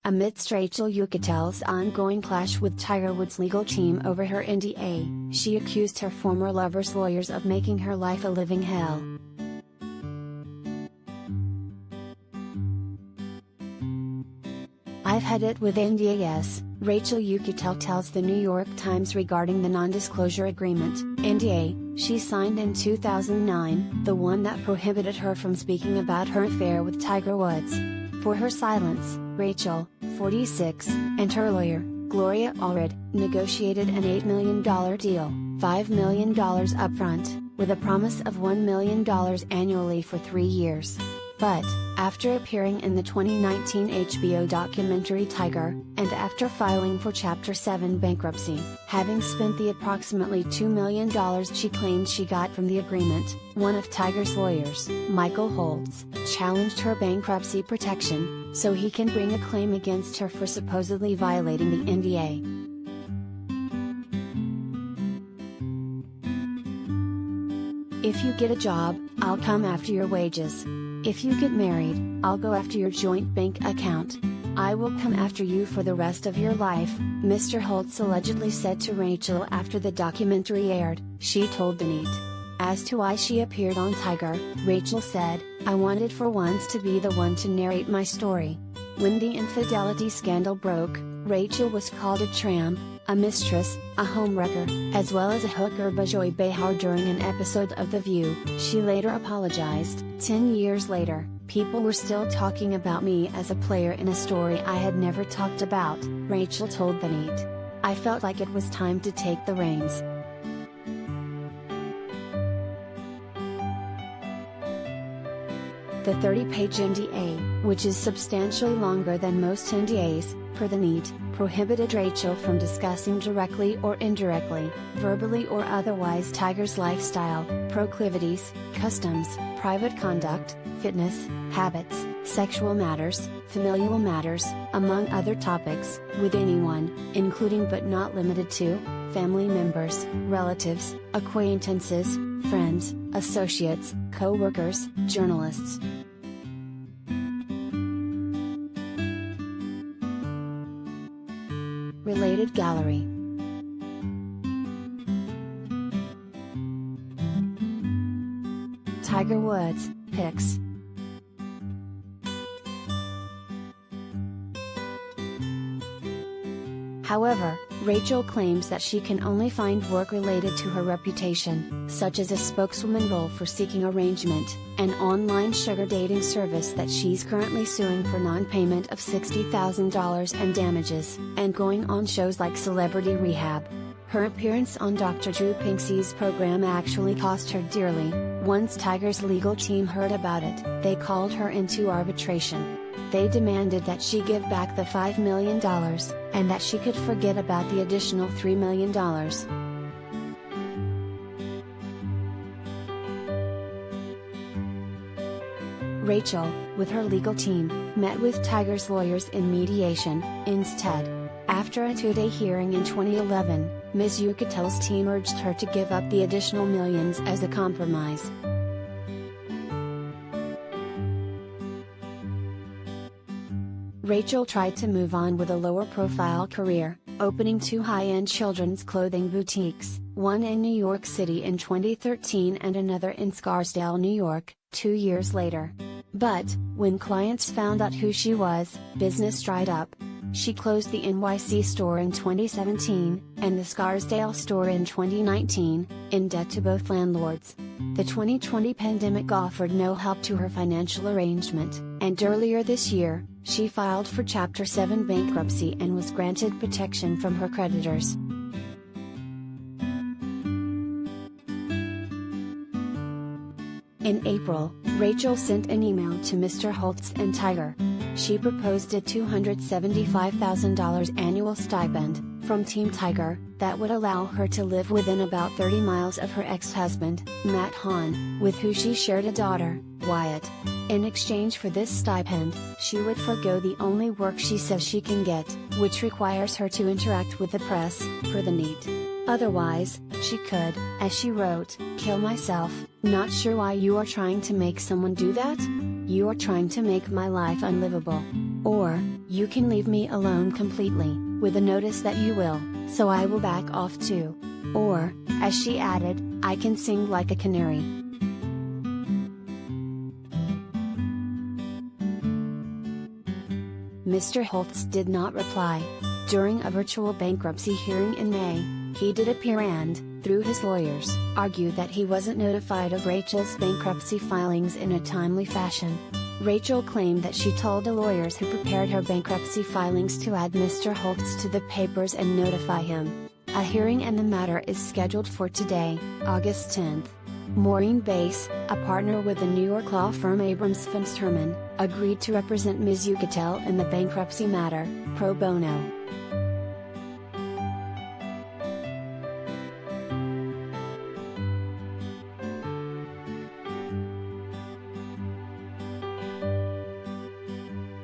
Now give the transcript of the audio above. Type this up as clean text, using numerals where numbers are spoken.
Amidst Rachel Uchitel's ongoing clash with Tiger Woods' legal team over her N.D.A., she accused her former lover's lawyers of making her life a living hell. "I've had it with N.D.A.s," Rachel Uchitel tells the New York Times regarding the non-disclosure agreement, N.D.A., she signed in 2009, the one that prohibited her from speaking about her affair with Tiger Woods. For her silence, Rachel, 46, and her lawyer, Gloria Allred, negotiated an $8 million deal, $5 million upfront, with a promise of $1 million annually for 3 years. But, after appearing in the 2019 HBO documentary Tiger, and after filing for Chapter 7 bankruptcy, having spent the approximately $2 million she claimed she got from the agreement, one of Tiger's lawyers, Michael Holtz, challenged her bankruptcy protection, so he can bring a claim against her for supposedly violating the N.D.A. "If you get a job, I'll come after your wages. If you get married, I'll go after your joint bank account. I will come after you for the rest of your life," Mr. Holtz allegedly said to Rachel after the documentary aired, she told N.D.A.s. As to why she appeared on Tiger, Rachel said, "I wanted for once to be the one to narrate my story. When the infidelity scandal broke, Rachel was called a tramp, a mistress, a homewrecker, as well as a hooker by Joy Behar during an episode of The View," she later apologized. 10 years later, people were still talking about me as a player in a story I had never talked about, Rachel told N.D.A.s. "I felt like it was time to take the reins." The 30-page N.D.A., which is substantially longer than most N.D.A.s, per the N.D.A.s, prohibited Rachel from discussing directly or indirectly, verbally or otherwise Tiger's lifestyle, proclivities, customs, private conduct, fitness, habits, sexual matters, familial matters, among other topics, with anyone, including but not limited to, family members, relatives, acquaintances, friends, associates, co-workers, journalists. Related gallery. Tiger Woods, pics. However, Rachel claims that she can only find work related to her reputation, such as a spokeswoman role for Seeking Arrangement, an online sugar dating service that she's currently suing for non-payment of $60,000 and damages, and going on shows like Celebrity Rehab. Her appearance on Dr. Drew Pinksy's program actually cost her dearly. Once Tiger's legal team heard about it, they called her into arbitration. They demanded that she give back the $5 million, and that she could forget about the additional $3 million. Rachel, with her legal team, met with Tiger's lawyers in mediation, instead. After a 2-day hearing in 2011, Ms. Uchitel's team urged her to give up the additional millions as a compromise. Rachel tried to move on with a lower-profile career, opening 2 high-end children's clothing boutiques, one in New York City in 2013 and another in Scarsdale, New York, 2 years later. But, when clients found out who she was, business dried up. She closed the NYC store in 2017, and the Scarsdale store in 2019, in debt to both landlords. The 2020 pandemic offered no help to her financial arrangement, and earlier this year, she filed for Chapter 7 bankruptcy and was granted protection from her creditors. In April, Rachel sent an email to Mr. Holtz and Tiger. She proposed a $275,000 annual stipend, from Team Tiger, that would allow her to live within about 30 miles of her ex-husband, Matt Hahn, with who she shared a daughter, Wyatt. In exchange for this stipend, she would forgo the only work she says she can get, which requires her to interact with the press, per the N.D.A.s. Otherwise, she could, as she wrote, kill myself. Not sure why you are trying to make someone do that? You are trying to make my life unlivable. Or, You can leave me alone completely, with a notice that you will, so I will back off too. Or, as she added, I can sing like a canary. Mr. Holtz did not reply. During a virtual bankruptcy hearing in May, he did appear and, through his lawyers, argued that he wasn't notified of Rachel's bankruptcy filings in a timely fashion. Rachel claimed that she told the lawyers who prepared her bankruptcy filings to add Mr. Holtz to the papers and notify him. A hearing in the matter is scheduled for today, August 10th. Maureen Bass, a partner with the New York law firm Abrams Finsterman, agreed to represent Ms. Uchitel in the bankruptcy matter, pro bono.